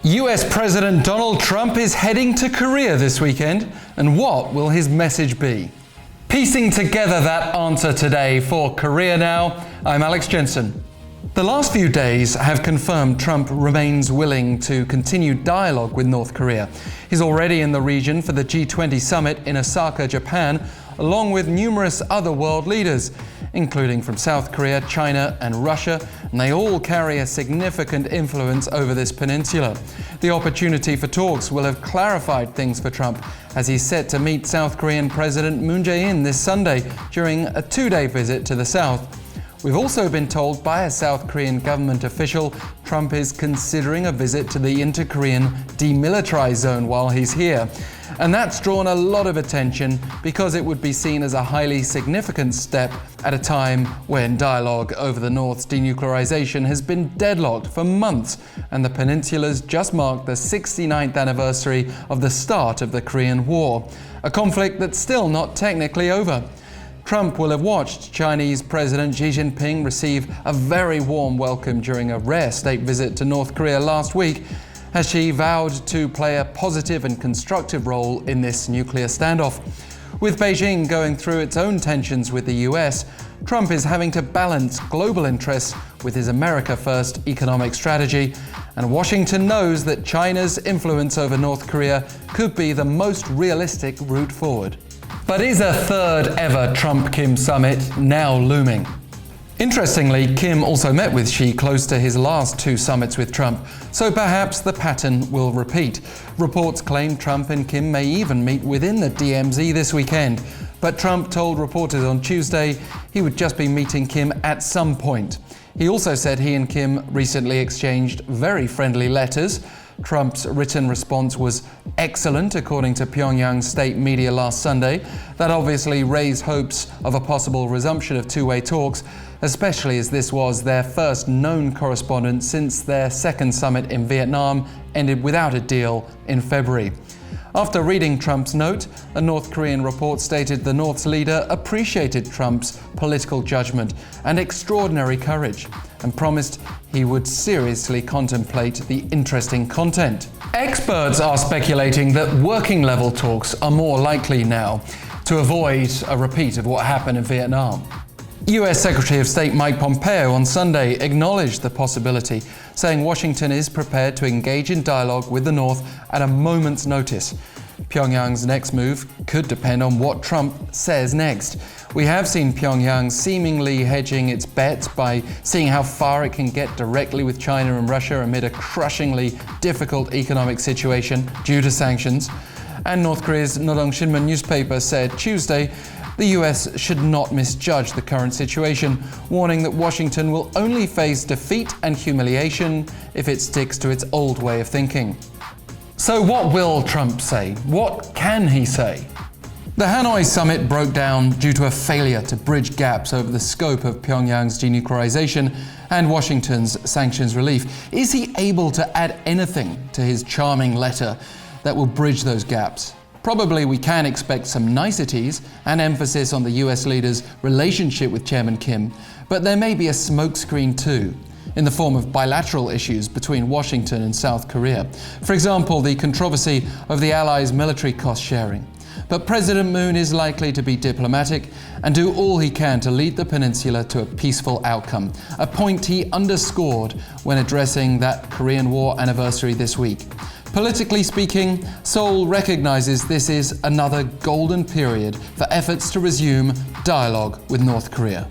US President Donald Trump is heading to Korea this weekend, and what will his message be? Piecing together that answer today for Korea Now, I'm Alex Jensen. The last few days have confirmed Trump remains willing to continue dialogue with North Korea. He's already in the region for the G20 summit in Osaka, Japan, along with numerous other world leaders, including from South Korea, China and Russia, and they all carry a significant influence over this peninsula. The opportunity for talks will have clarified things for Trump as he's set to meet South Korean President Moon Jae-in this Sunday during a two-day visit to the South. We've also been told by a South Korean government official Trump is considering a visit to the inter-Korean Demilitarized Zone while he's here. And that's drawn a lot of attention because it would be seen as a highly significant step at a time when dialogue over the North's denuclearization has been deadlocked for months, and the peninsula's just marked the 69th anniversary of the start of the Korean War, a conflict that's still not technically over. Trump will have watched Chinese President Xi Jinping receive a very warm welcome during a rare state visit to North Korea last week, as she vowed to play a positive and constructive role in this nuclear standoff. With Beijing going through its own tensions with the US, Trump is having to balance global interests with his America First economic strategy, and Washington knows that China's influence over North Korea could be the most realistic route forward. But is a third ever Trump-Kim summit now looming? Interestingly, Kim also met with Xi close to his last two summits with Trump, so perhaps the pattern will repeat. Reports claim Trump and Kim may even meet within the DMZ this weekend, but Trump told reporters on Tuesday he would just be meeting Kim at some point. He also said he and Kim recently exchanged very friendly letters. Trump's written response was excellent, according to Pyongyang state media last Sunday. That obviously raised hopes of a possible resumption of two-way talks, especially as this was their first known correspondence since their second summit in Vietnam ended without a deal in February. After reading Trump's note, a North Korean report stated the North's leader appreciated Trump's political judgment and extraordinary courage, and promised he would seriously contemplate the interesting content. Experts are speculating that working-level talks are more likely now to avoid a repeat of what happened in Vietnam. US Secretary of State Mike Pompeo on Sunday acknowledged the possibility, saying Washington is prepared to engage in dialogue with the North at a moment's notice. Pyongyang's next move could depend on what Trump says next. We have seen Pyongyang seemingly hedging its bets by seeing how far it can get directly with China and Russia amid a crushingly difficult economic situation due to sanctions. And North Korea's Noreong Shinmun newspaper said Tuesday the US should not misjudge the current situation, warning that Washington will only face defeat and humiliation if it sticks to its old way of thinking. So what will Trump say? What can he say? The Hanoi summit broke down due to a failure to bridge gaps over the scope of Pyongyang's denuclearization and Washington's sanctions relief. Is he able to add anything to his charming letter that will bridge those gaps? Probably we can expect some niceties and emphasis on the US leader's relationship with Chairman Kim, but there may be a smokescreen too, in the form of bilateral issues between Washington and South Korea. For example, the controversy of the Allies' military cost sharing. But President Moon is likely to be diplomatic and do all he can to lead the peninsula to a peaceful outcome, a point he underscored when addressing that Korean War anniversary this week. Politically speaking, Seoul recognizes this is another golden period for efforts to resume dialogue with North Korea.